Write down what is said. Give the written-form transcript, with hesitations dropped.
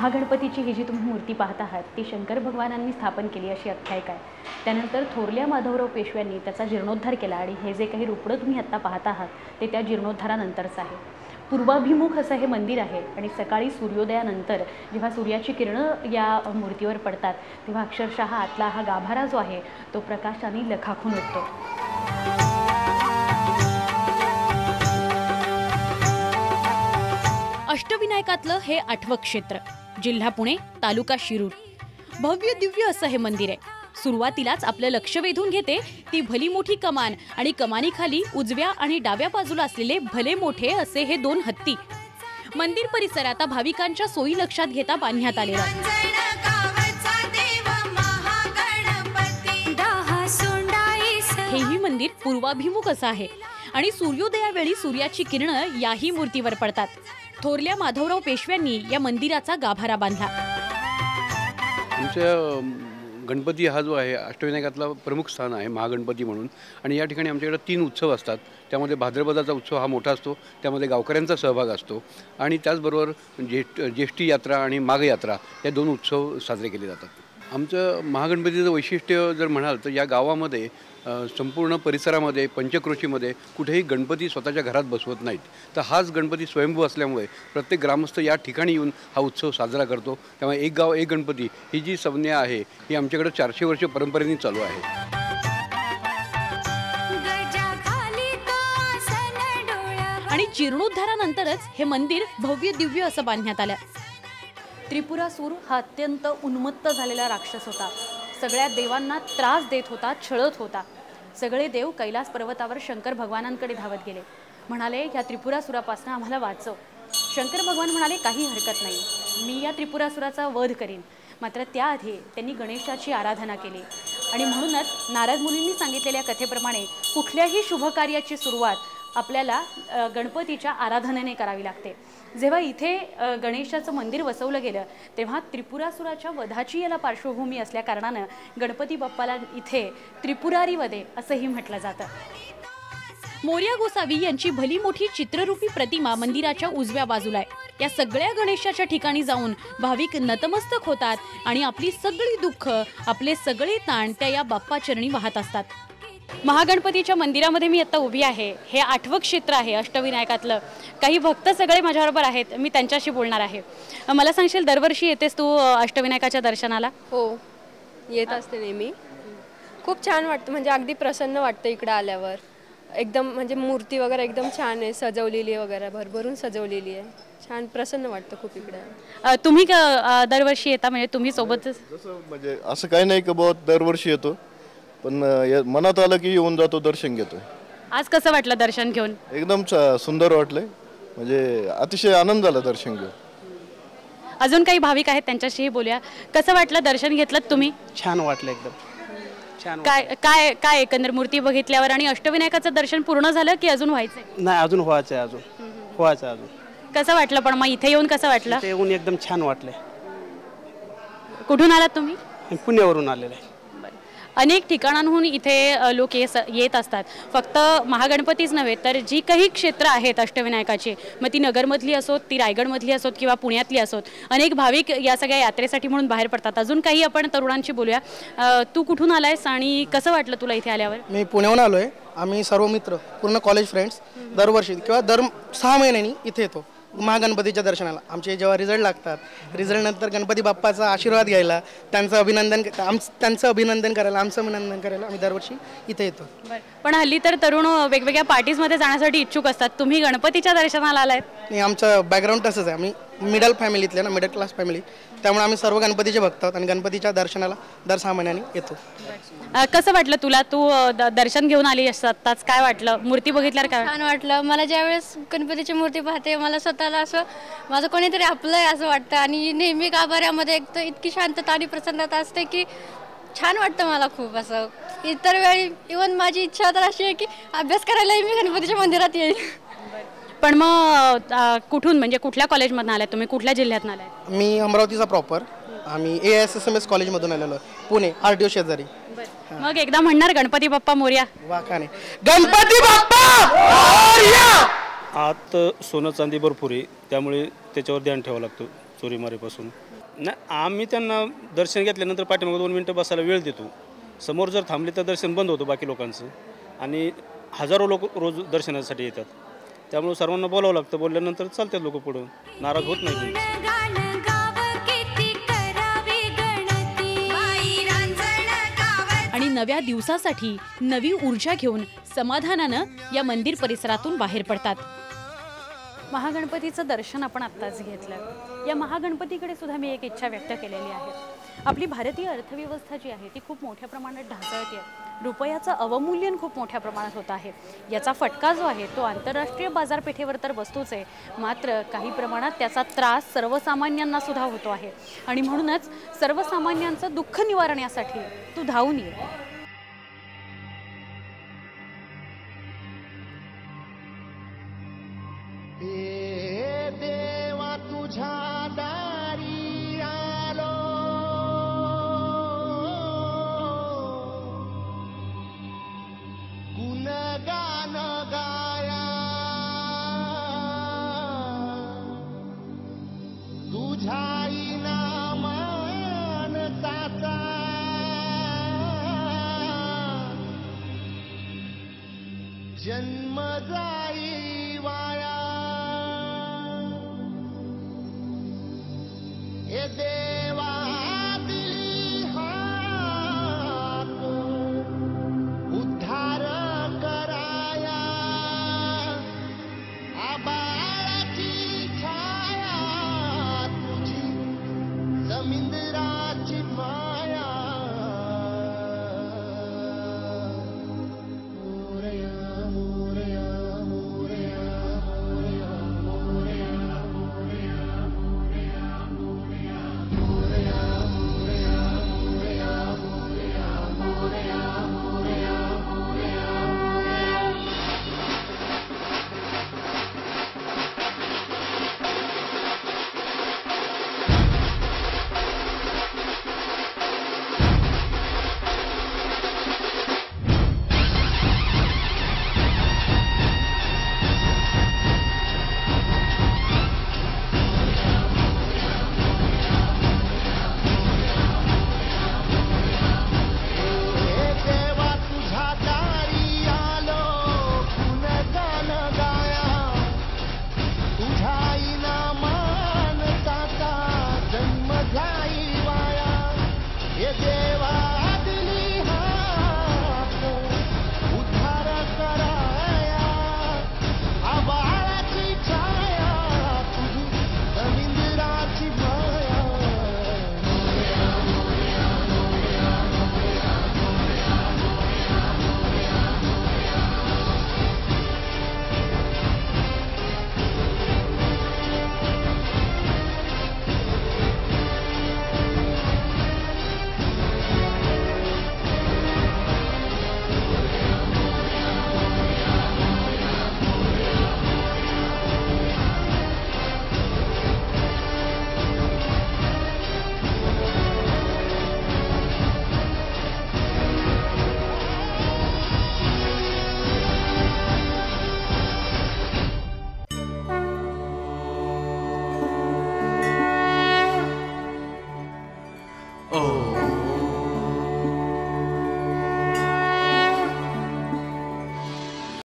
महागणपतीची ही जी तुम्ही मूर्ती पाहत आहात ती शंकर भगवानांनी स्थापन केली अशी आख्यायिका आहे। त्यानंतर थोरल्या माधवराव पेशव्यांनी त्याचा जीर्णोद्धार केला आणि हे जे काही रुपडं तुम्ही आत्ता पाहत आहात ते त्या जीर्णोद्धारानंतरचं आहे। पूर्वाभिमुख असं हे मंदिर आहे आणि सकाळी सूर्योदयानंतर जेव्हा सूर्याची किरणं या मूर्तीवर पडतात तेव्हा अक्षरशः आतला हा गाभारा जो आहे तो प्रकाशाने लखाखून उठतो। अष्टविनायकातलं हे 8वं क्षेत्र, जिल्हा पुणे, तालुका शिरूर। भव्य दिव्य असं हे मंदिर आहे। सुरुवातीलाच आपलं लक्ष वेधून घेते ती भली मोठी कमान आणि कमानीखाली उजव्या आणि डाव्या बाजूला असलेले भले मोठे असे हे 2 हत्ती। मंदिर परिसर आता भाविकांच्या सोयी लक्षात घेता बांधण्यात आलेला आहे। हेही मंदिर पूर्वाभिमुख असं आहे आणि सूर्योदयावेळी सूर्याची किरणं याही मूर्तीवर पडतात। थोरल्या माधवराव पेशव्यांनी या मंदिराचा गाभारा बांधला। आमच्या गणपती हा जो आहे अष्टविनायकातला प्रमुख स्थान आहे महागणपती म्हणून। आणि या ठिकाणी आमच्याकडे 3 उत्सव असतात। त्यामध्ये भाद्रपदाचा उत्सव हा मोठा असतो, त्यामध्ये गावकऱ्यांचा सहभाग असतो आणि त्याचबरोबर ज्येष्ठी यात्रा आणि माघ यात्रा या 2 उत्सव साजरे केले जातात। आमचं महागणपतीचं वैशिष्ट्य जर म्हणाल तर या गावामध्ये संपूर्ण परिसरामध्ये पंचक्रोशीमध्ये कुठेही गणपती स्वतःच्या घरात बसवत नाहीत। तर हाच गणपती स्वयंभू असल्यामुळे प्रत्येक ग्रामस्थ या ठिकाणी येऊन हा उत्सव साजरा करतो। त्यामुळे एक गाव एक गणपती ही जी संज्ञा आहे ही आमच्याकडे 400 वर्ष परंपरेने चालू आहे। आणि जीर्णोद्धारानंतरच हे मंदिर भव्य दिव्य असं बांधण्यात आलं। त्रिपुरासूर हा अत्यंत उन्मत्त झालेला राक्षस होता। सगळ्या देवांना त्रास देत होता, छळत होता। सगळे देव कैलास पर्वतावर शंकर भगवानांकडे धावत गेले, म्हणाले या त्रिपुरासुरापासून आम्हाला वाचव। शंकर भगवान म्हणाले काही हरकत नाही, मी या त्रिपुरासुराचा वध करीन। मात्र त्याआधी त्यांनी गणेशाची आराधना केली आणि म्हणूनच नारद मुनींनी सांगितलेल्या कथेप्रमाणे कुठल्याही शुभकार्याची सुरुवात आपल्याला गणपतीच्या आराधनेने करावी लागते। जेव्हा इथे गणेशाचं मंदिर वसवलं गेलं तेव्हा त्रिपुरासुराच्या वधाची याला पार्श्वभूमी असल्या कारणानं गणपती बाप्पाला इथे त्रिपुरारी वदे असंही म्हटलं जातं। मोरया गोसावी यांची भली मोठी चित्ररूपी प्रतिमा मंदिराच्या उजव्या बाजूला आहे। या सगळ्या गणेशाच्या ठिकाणी जाऊन भाविक नतमस्तक होतात आणि आपली सगळी दुःख, आपले सगळे ताण त्या या बाप्पाचरणी वाहत असतात। महागणपतीच्या मंदिरामध्ये मी आता उभी आहे। हे 8वं क्षेत्र आहे अष्टविनायकातलं। काही भक्त सगळे माझ्याबरोबर आहेत, मी त्यांच्याशी बोलणार आहे। मला सांगशील दरवर्षी येतेस तू अष्टविनायकाच्या दर्शनाला? हो, येत असते नेहमी। खूप छान वाटतं, म्हणजे अगदी प्रसन्न वाटतं इकडे आल्यावर। एकदम म्हणजे मूर्ती वगैरे एकदम छान आहे, सजवलेली वगैरे भरभरून सजवलेली आहे। छान प्रसन्न वाटतं खूप इकडे। तुम्ही दरवर्षी येता म्हणजे तुम्ही सोबतच? जसं म्हणजे असं काही नाही की बहुत दरवर्षी येतो, पण मनात आलं की येऊन जातो, दर्शन घेतो। आज कसं वाटलं दर्शन घेऊन? एकदम सुंदर वाटलंय, म्हणजे अतिशय आनंद झाला दर्शन घेऊन। अजून काही भाविक आहेत त्यांच्याशीही बोलूया। कसं वाटलं दर्शन घेतलं तुम्ही? छान वाटलं, एकदम छान। काय काय काय एकंदर मूर्ती बघितल्यावर आणि अष्टविनायकाचं दर्शन पूर्ण झालं की अजून व्हायचंय? नाही, अजून व्हायचं आहे, अजून कसं वाटलं पण मग इथे येऊन कसं वाटलं? इथे येऊन एकदम छान वाटलंय। कुठून आलात तुम्ही? पुण्यावरून आलेलं आहे। अनेक ठिकाणांहून इथे लोक येत असतात। फक्त महागणपतीच नव्हे तर जी काही क्षेत्र आहेत अष्टविनायकाची, मग ती नगरमधली असोत, ती रायगडमधली असोत किंवा पुण्यातली असोत, अनेक भाविक या सगळ्या यात्रेसाठी म्हणून बाहेर पडतात। अजून काही आपण तरुणांशी बोलूया। तू कुठून आलायस आणि कसं वाटलं तुला इथे आल्यावर? मी पुण्याहून आलो आहे। आम्ही सर्व मित्र पूर्ण कॉलेज फ्रेंड्स दरवर्षी किंवा दर 6 महिन्यांनी इथे येतो महागणपतीच्या दर्शनाला। आमचे जेव्हा रिझल्ट लागतात, रिझल्टनंतर गणपती बाप्पाचा आशीर्वाद घ्यायला, त्यांचं अभिनंदन करायला, आमचं अभिनंदन करायला आम्ही दरवर्षी इथे येतो। पण हल्ली तर तरुण वेगवेगळ्या पार्टीजमध्ये जाण्यासाठी इच्छुक असतात, तुम्ही गणपतीच्या दर्शनाला आलात? नाही, आमचं बॅकग्राऊंड तसंच आहे। आम्ही मिडल फॅमिलीतले ना, मिडल क्लास फॅमिली, त्यामुळे आम्ही सर्व गणपतीचे भक्त आहोत आणि गणपतीच्या दर्शनाला दर 6 महिन्यांनी येतो। कसं वाटलं तुला? तू दर्शन घेऊन आली असताच काय वाटलं? मूर्ती बघितल्यावर काय छान वाटलं मला। ज्यावेळेस गणपतीची मूर्ती पाहते मला स्वतःला असं माझं कोणीतरी आपलं आहे असं वाटतं आणि नेहमी गाभाऱ्यामध्ये एक तर इतकी शांतता आणि प्रसन्नता असते की छान वाटतं मला खूप। असं इतर वेळी इव्हन माझी इच्छा तर अशी आहे की अभ्यास करायलाही मी गणपतीच्या मंदिरात येईल। पण मग कुठून म्हणजे कुठल्या कॉलेजमधून आलात तुम्ही? कुठल्या जिल्ह्यातून आलात? मी अमरावतीचा प्रॉपर। आम्ही AISSMS कॉलेजमधून आलेलो, पुणे RTO शेजारी। मग एकदा म्हणणार गणपती बाप्पा मोरया? वाकाने गणपती बाप्पा मोरया। आत सोनं चांदी भरपूर आहे, त्यामुळे त्याच्यावर ध्यान ठेवावं लागतं चोरीमारीपासून। नाही, आम्ही त्यांना दर्शन घेतल्यानंतर पाठीमागे 2 मिनटं बसायला वेळ देतो. समोर जर थांबले तर दर्शन बंद होतं बाकी लोकांचं, आणि हजारो लोक रोज दर्शनासाठी येतात. त्यामुळे सर्वांना बोलावं लागतं. बोलल्यानंतर चालतात लोक पुढं, नाराज होत नाही कोणी. आणि नव्या दिवसासाठी नवी ऊर्जा घेऊन समाधानानं या मंदिर परिसरातून बाहेर पडतात. महागणपतीचं दर्शन आपण आत्ताच घेतलं. या महागणपतीकडे सुद्धा मी एक इच्छा व्यक्त केलेली आहे. आपली भारतीय अर्थव्यवस्था जी आहे ती खूप मोठ्या प्रमाणात ढासळते. रुपयाचं अवमूल्यन खूप मोठ्या प्रमाणात होत आहे. याचा फटका जो आहे तो आंतरराष्ट्रीय बाजारपेठेवर तर बसतोच आहे, मात्र काही प्रमाणात त्याचा त्रास सर्वसामान्यांना सुद्धा होतो आहे. आणि म्हणूनच सर्वसामान्यांचं दुःख निवारण्यासाठी तू धावून ये. देवा तुझ्या दारी आलो, गुणगान गाया तुझ्या नामानताचा, जन्म जाई वाया. हे देवा दिली हाक उद्धार कराया, आबाळाची छाया तुझी, जमीनदाराची माया. मोरया मोरया मोरया मोरया मोरया मोरया मोरया मोरया मोरया मोरया मोरया मोरया मोरया मोरया मोरया. देवा तुझ्या दारी आलो, गुणगान गाया तुझ्या नामानताचा, जन्म जाई वाया. हे देवा दिली हाक उद्धार कराया, आबाळाची छाया तुझी, जमीनदाराची माया. Oh.